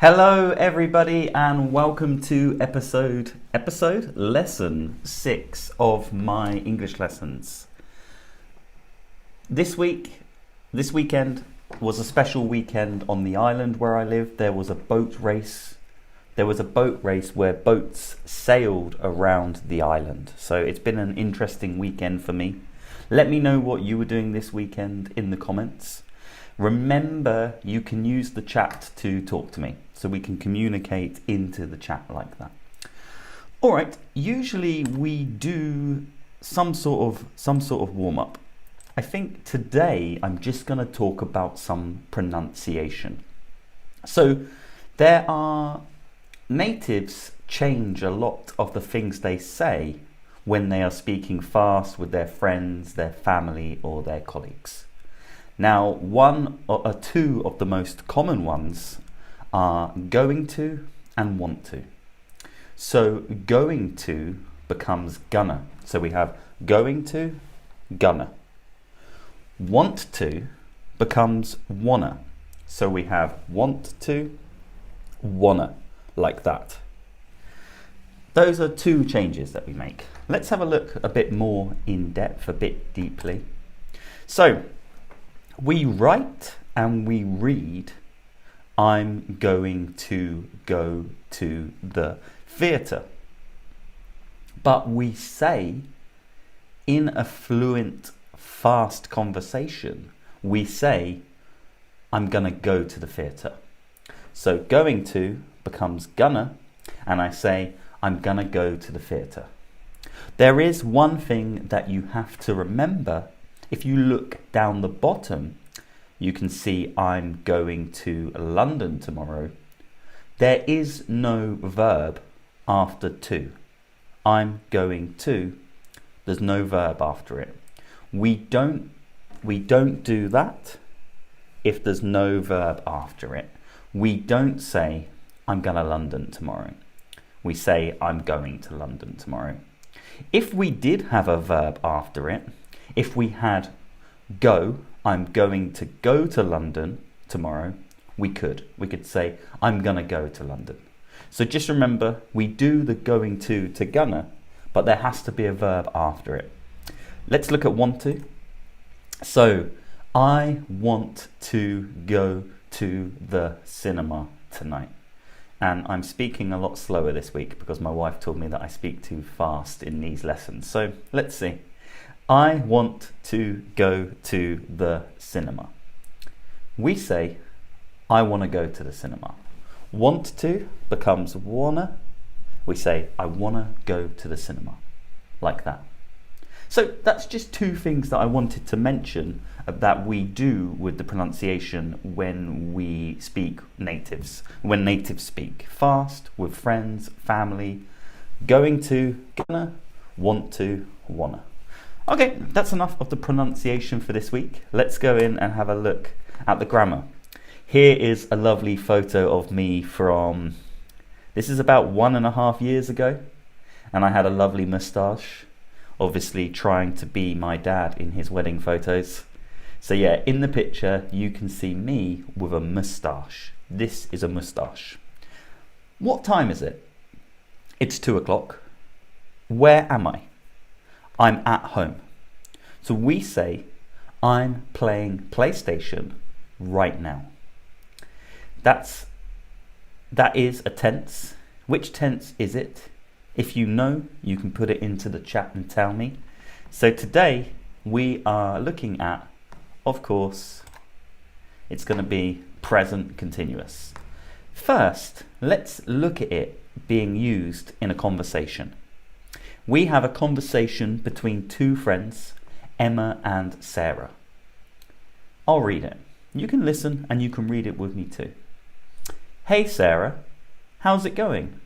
Hello everybody and welcome to lesson 6 of my English lessons. This weekend was a special weekend on the island where I live. There was a boat race. Where boats sailed around the island. So it's been an interesting weekend for me. Let me know what you were doing this weekend in the comments. Remember, you can use the chat to talk to me, so we can communicate into the chat like that. All right, usually we do some sort of warm-up. I think today I'm just going to talk about some pronunciation. So there are natives change a lot of the things they say when they are speaking fast with their friends, their family, or their colleagues. Now, one or two of the most common ones are going to and want to. So going to becomes gonna. So we have going to, gonna. Want to becomes wanna. So we have want to, wanna, like that. Those are two changes that we make. Let's have a look a bit more in depth, a bit deeply. So we write and we read, I'm going to go to the theatre. But we say, in a fluent, fast conversation, we say, I'm gonna go to the theatre. So going to becomes gonna, and I say, I'm gonna go to the theatre. There is one thing that you have to remember. If you look down the bottom, you can see I'm going to London tomorrow. There is no verb after to. I'm going to. There's no verb after it. We don't do that if there's no verb after it. We don't say I'm going to London tomorrow. We say I'm going to London tomorrow. If we did have a verb after it, if we had go, I'm going to go to London tomorrow, we could say I'm gonna go to London. So just remember, we do the going to gonna, but there has to be a verb after it. Let's look at want to. So I want to go to the cinema tonight. And I'm speaking a lot slower this week because my wife told me that I speak too fast in these lessons. So let's see. I want to go to the cinema. We say, I want to go to the cinema. Want to becomes wanna. We say, I want to go to the cinema. Like that. So that's just two things that I wanted to mention that we do with the pronunciation when we speak natives. When natives speak fast, with friends, family. Going to, gonna, want to, wanna. Okay, that's enough of the pronunciation for this week. Let's go in and have a look at the grammar. Here is a lovely photo of me from, this is about 1.5 years ago. And I had a lovely moustache, obviously trying to be my dad in his wedding photos. So yeah, in the picture, you can see me with a moustache. This is a moustache. What time is it? It's 2 o'clock. Where am I? I'm at home. So we say, I'm playing PlayStation right now. That is a tense. Which tense is it? If you know, you can put it into the chat and tell me. So today we are looking at, of course, it's going to be present continuous. First, let's look at it being used in a conversation. We have a conversation between two friends, Emma and Sarah. I'll read it. You can listen and you can read it with me too. Hey Sarah, how's it going?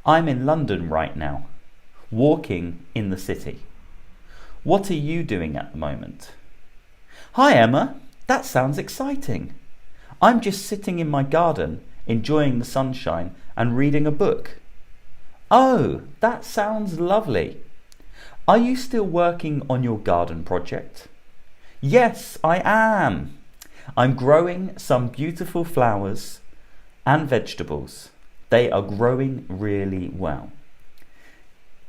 I'm in London right now, walking in the city. What are you doing at the moment? Hi Emma, that sounds exciting. I'm just sitting in my garden, enjoying the sunshine and reading a book. Oh, that sounds lovely. Are you still working on your garden project? Yes, I am. I'm growing some beautiful flowers and vegetables. They are growing really well.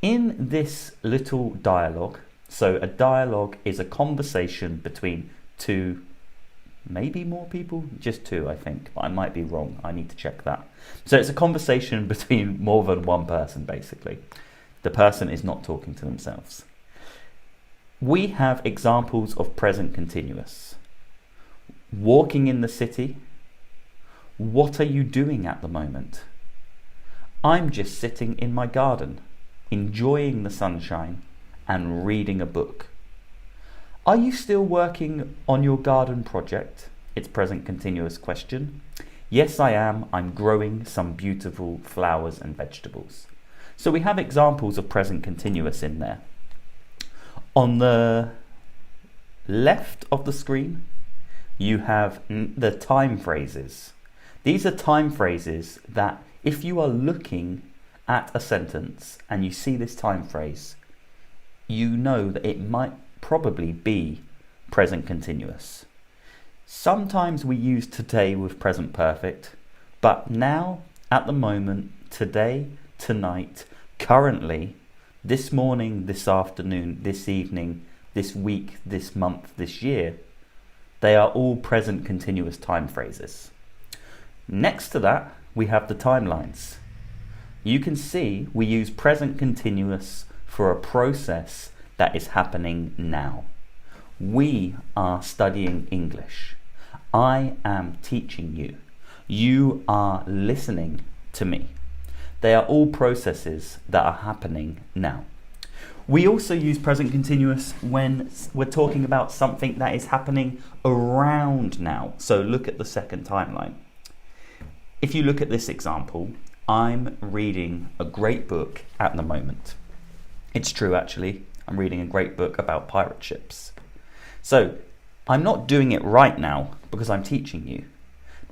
In this little dialogue, so a dialogue is a conversation between two, maybe more people, just two I think, but I might be wrong, I need to check that. So it's a conversation between more than one person basically. The person is not talking to themselves. We have examples of present continuous. Walking in the city. What are you doing at the moment? I'm just sitting in my garden, enjoying the sunshine and reading a book. Are you still working on your garden project? It's present continuous question. Yes, I am. I'm growing some beautiful flowers and vegetables. So we have examples of present continuous in there. On the left of the screen, you have the time phrases. These are time phrases that if you are looking at a sentence and you see this time phrase, you know that it might probably be present continuous. Sometimes we use today with present perfect, but now, at the moment, today, tonight, currently, this morning, this afternoon, this evening, this week, this month, this year, they are all present continuous time phrases. Next to that, we have the timelines. You can see we use present continuous for a process that is happening now. We are studying English. I am teaching you. You are listening to me. They are all processes that are happening now. We also use present continuous when we're talking about something that is happening around now. So look at the second timeline. If you look at this example, I'm reading a great book at the moment. It's true actually, I'm reading a great book about pirate ships. So I'm not doing it right now because I'm teaching you,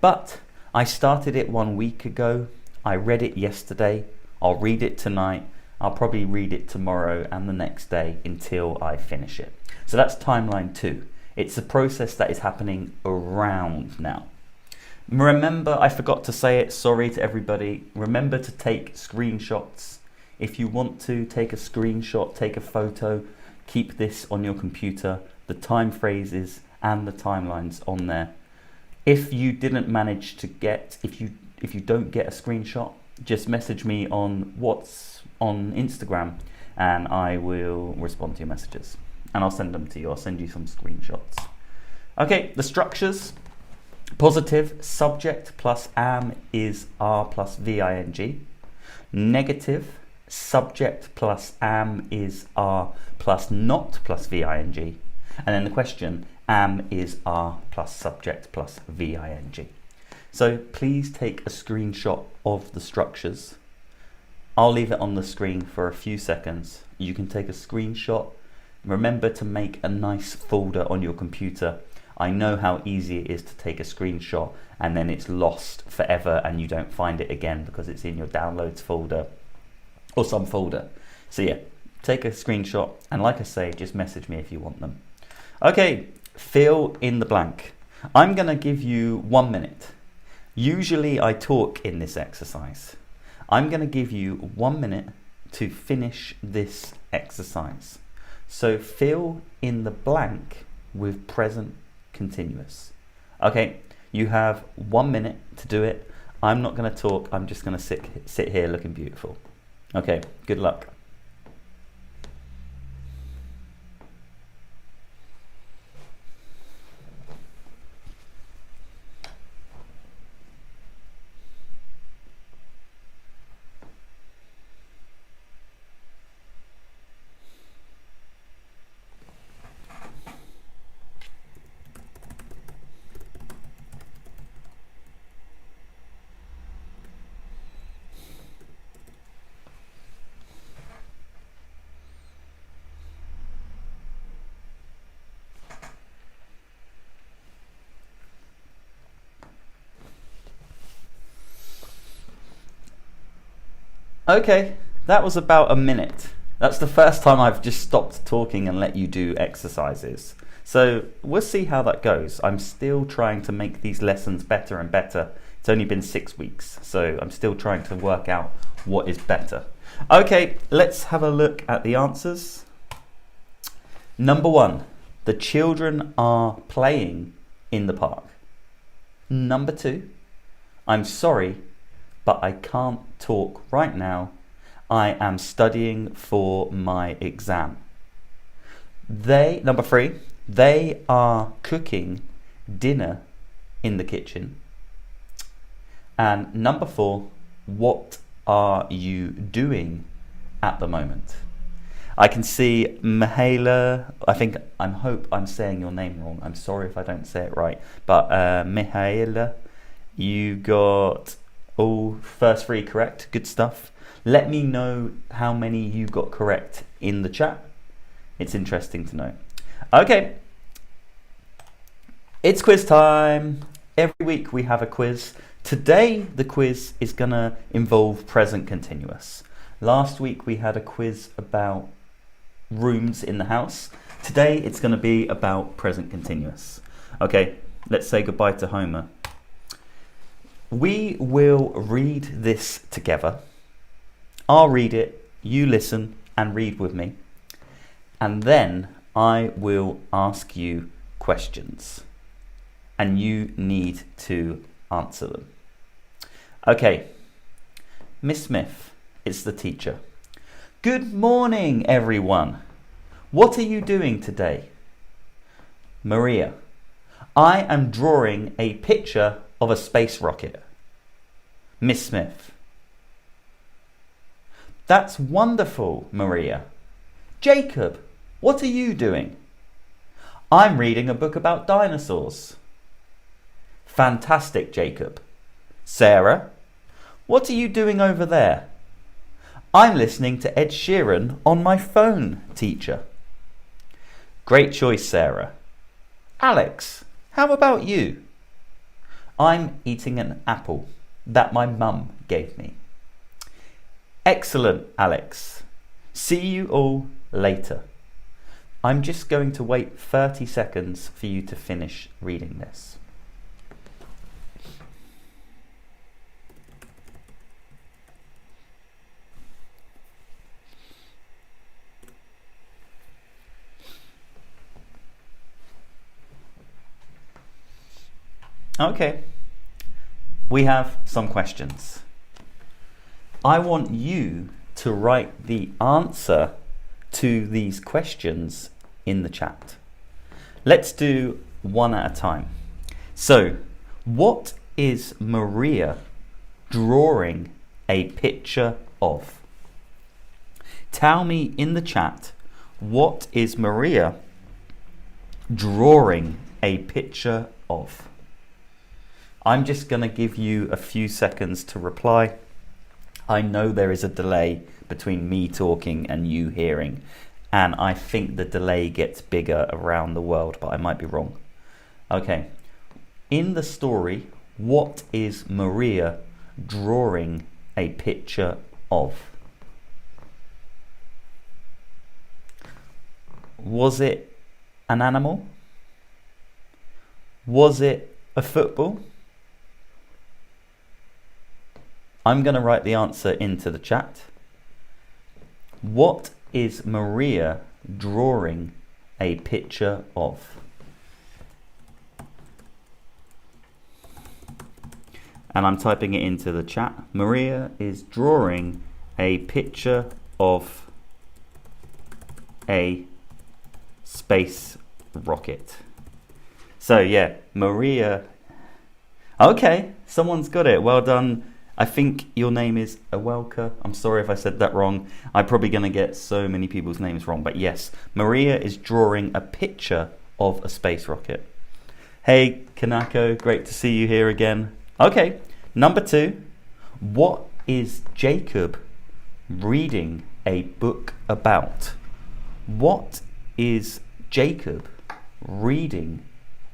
but I started it 1 week ago. I read it yesterday, I'll read it tonight, I'll probably read it tomorrow and the next day until I finish it. So that's timeline 2. It's a process that is happening around now. Remember, I forgot to say it, sorry to everybody, remember to take screenshots. If you want to take a screenshot, take a photo, keep this on your computer, the time phrases and the timelines on there. If you didn't manage to get, if you don't get a screenshot, just message me on Instagram and I will respond to your messages and I'll send them to you. I'll send you some screenshots. Okay, the structures. Positive, subject plus am is are plus VING. Negative, subject plus am is are plus not plus VING. And then the question, am is are plus subject plus VING. So please take a screenshot of the structures. I'll leave it on the screen for a few seconds. You can take a screenshot. Remember to make a nice folder on your computer. I know how easy it is to take a screenshot and then it's lost forever and you don't find it again because it's in your downloads folder or some folder. So yeah, take a screenshot and like I say, just message me if you want them. Okay, fill in the blank. I'm going to give you 1 minute. Usually I talk in this exercise. I'm going to give you 1 minute to finish this exercise. So fill in the blank with present continuous. Okay, you have 1 minute to do it. I'm not going to talk, I'm just going to sit here looking beautiful. Okay, good luck. Okay, that was about a minute. That's the first time I've just stopped talking and let you do exercises. So we'll see how that goes. I'm still trying to make these lessons better and better It's only been 6 weeks, so I'm still trying to work out what is better. Okay, let's have a look at the answers. Number 1, the children are playing in the park. Number 2, I'm sorry, but I can't talk right now. I am studying for my exam. Number 3, they are cooking dinner in the kitchen. And number 4, what are you doing at the moment? I can see Mihaela, I hope I'm saying your name wrong. I'm sorry if I don't say it right. But Mihaela, you got all first 3 correct. Good stuff. Let me know how many you got correct in the chat. It's interesting to know. Okay. It's quiz time. Every week we have a quiz. Today the quiz is going to involve present continuous. Last week we had a quiz about rooms in the house. Today it's going to be about present continuous. Okay, let's say goodbye to Homer. We will read this together. I'll read it, you listen and read with me. And then I will ask you questions. And you need to answer them. Okay, Miss Smith, it's the teacher. Good morning, everyone. What are you doing today? Maria, I am drawing a picture of a space rocket. Miss Smith, that's wonderful, Maria. Jacob, what are you doing? I'm reading a book about dinosaurs. Fantastic, Jacob. Sarah, what are you doing over there? I'm listening to Ed Sheeran on my phone, teacher. Great choice, Sarah. Alex, how about you? I'm eating an apple that my mum gave me. Excellent, Alex. See you all later. I'm just going to wait 30 seconds for you to finish reading this. Okay, we have some questions. I want you to write the answer to these questions in the chat. Let's do one at a time. So, what is Maria drawing a picture of? Tell me in the chat, what is Maria drawing a picture of? I'm just going to give you a few seconds to reply. I know there is a delay between me talking and you hearing, and I think the delay gets bigger around the world, but I might be wrong. Okay, in the story, what is Maria drawing a picture of? Was it an animal? Was it a football? I'm going to write the answer into the chat. What is Maria drawing a picture of? And I'm typing it into the chat. Maria is drawing a picture of a space rocket. So yeah, Maria. Okay, someone's got it. Well done. I think your name is Awelka. I'm sorry if I said that wrong. I'm probably going to get so many people's names wrong. But yes, Maria is drawing a picture of a space rocket. Hey, Kanako, great to see you here again. Okay, number 2. What is Jacob reading a book about? What is Jacob reading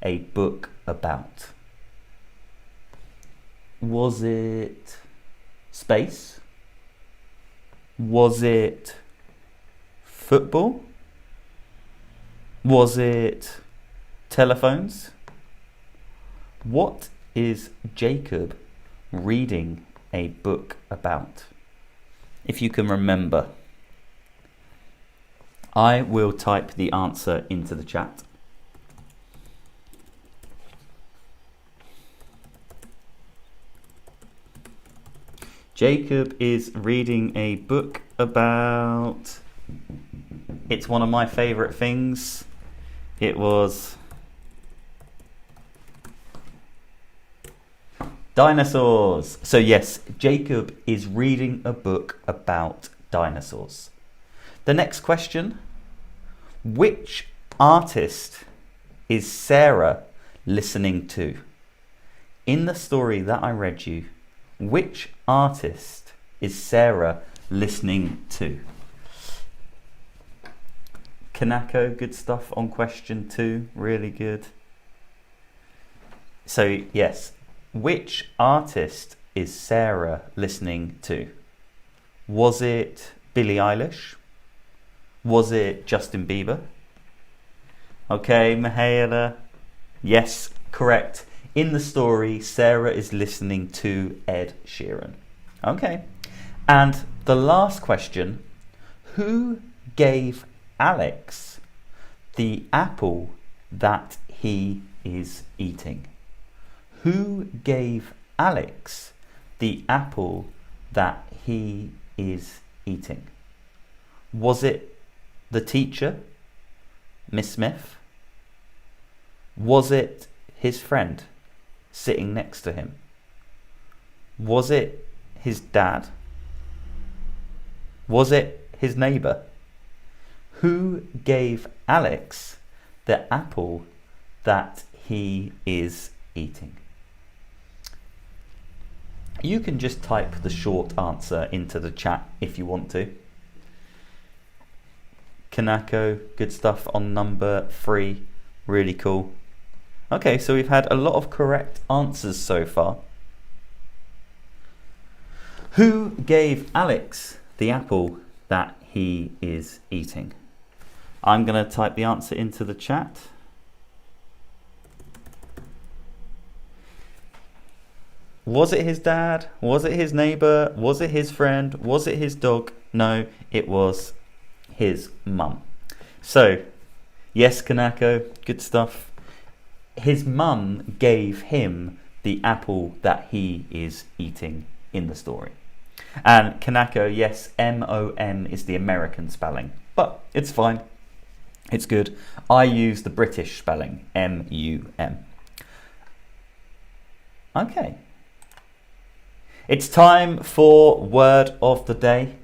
a book about? Was it space? Was it football? Was it telephones? What is Jacob reading a book about? If you can remember. I will type the answer into the chat. Jacob is reading a book about... It's one of my favourite things. It was... dinosaurs. So yes, Jacob is reading a book about dinosaurs. The next question. Which artist is Sarah listening to? In the story that I read you, which artist is Sarah listening to? Kanako, good stuff on question 2. Really good. So yes, which artist is Sarah listening to? Was it Billie Eilish? Was it Justin Bieber? Okay, Mihaela. Yes, correct. In the story, Sarah is listening to Ed Sheeran. Okay. And the last question. Who gave Alex the apple that he is eating? Who gave Alex the apple that he is eating? Was it the teacher, Miss Smith? Was it his friend sitting next to him? Was it his dad? Was it his neighbour? Who gave Alex the apple that he is eating? You can just type the short answer into the chat if you want to. Kanako, good stuff on number 3. Really cool. Okay, so we've had a lot of correct answers so far. Who gave Alex the apple that he is eating? I'm going to type the answer into the chat. Was it his dad? Was it his neighbour? Was it his friend? Was it his dog? No, it was his mum. So, yes, Kanako, good stuff. His mum gave him the apple that he is eating in the story. And Kanako, yes, M-O-M is the American spelling, but it's fine. It's good. I use the British spelling, M-U-M. Okay. It's time for word of the day.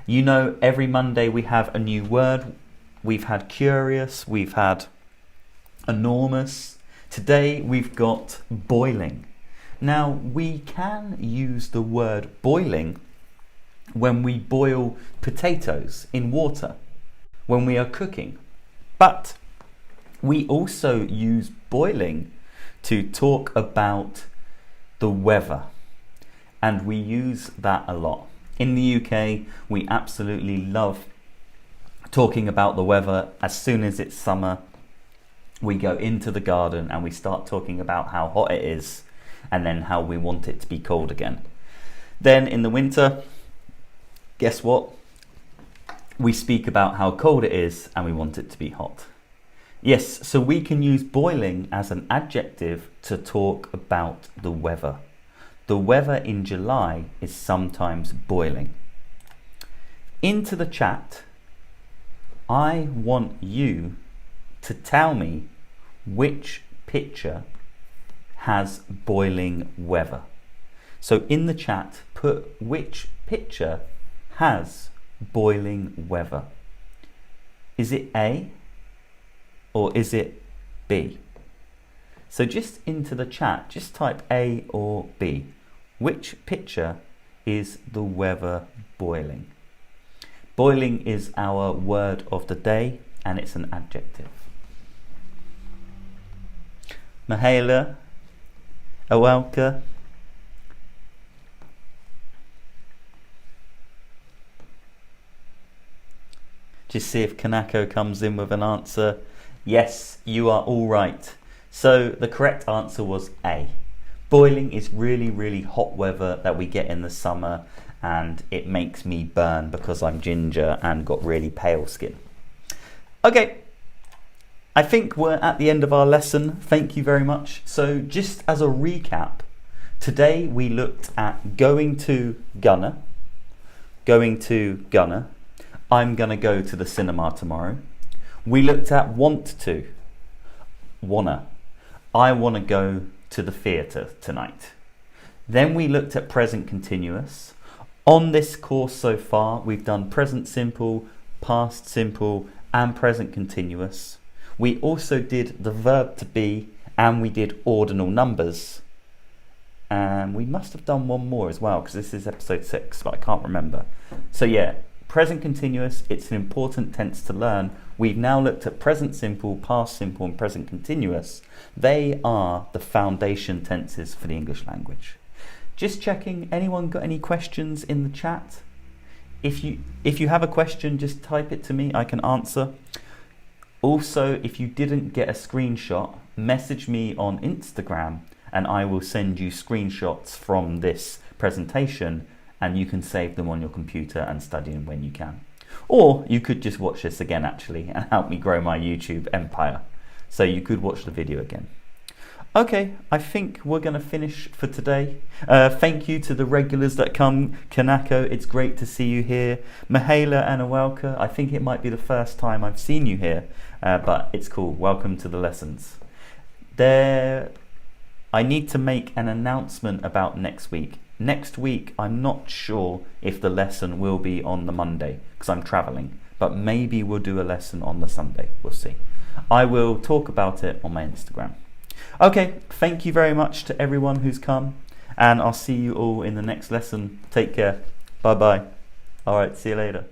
You know, every Monday we have a new word. We've had curious, we've had enormous. Today we've got boiling. Now, we can use the word boiling when we boil potatoes in water, when we are cooking. But we also use boiling to talk about the weather. And we use that a lot. In the UK, we absolutely love talking about the weather. As soon as it's summer, we go into the garden and we start talking about how hot it is and then how we want it to be cold again. Then in the winter, guess what? We speak about how cold it is and we want it to be hot. Yes, so we can use boiling as an adjective to talk about the weather. The weather in July is sometimes boiling. Into the chat, I want you to tell me which picture has boiling weather. So in the chat, put which picture has boiling weather. Is it A or is it B? So just into the chat, just type A or B. Which picture is the weather boiling? Boiling is our word of the day and it's an adjective. Mihaela, Awelka. Just see if Kanako comes in with an answer. Yes, you are all right. So the correct answer was A. Boiling is really, really hot weather that we get in the summer, and it makes me burn because I'm ginger and got really pale skin. Okay, I think we're at the end of our lesson. Thank you very much. So just as a recap, today we looked at going to Gunner. I'm gonna go to the cinema tomorrow. We looked at wanna. I wanna go to the theatre tonight. Then we looked at present continuous. On this course so far, we've done present simple, past simple, and present continuous. We also did the verb to be, and we did ordinal numbers. And we must have done one more as well, because this is episode 6, but I can't remember. So yeah, present continuous, it's an important tense to learn. We've now looked at present simple, past simple, and present continuous. They are the foundation tenses for the English language. Just checking, anyone got any questions in the chat? If you have a question, just type it to me, I can answer. Also, if you didn't get a screenshot, message me on Instagram and I will send you screenshots from this presentation, and you can save them on your computer and study them when you can. Or you could just watch this again actually and help me grow my YouTube empire. So you could watch the video again. Okay, I think we're going to finish for today. Thank you to the regulars that come. Kanako, it's great to see you here. Mihaela and Awelka, I think it might be the first time I've seen you here, but it's cool. Welcome to the lessons. I need to make an announcement about next week. Next week, I'm not sure if the lesson will be on the Monday because I'm traveling, but maybe we'll do a lesson on the Sunday. We'll see. I will talk about it on my Instagram. Okay, thank you very much to everyone who's come, and I'll see you all in the next lesson. Take care. Bye bye. All right, see you later.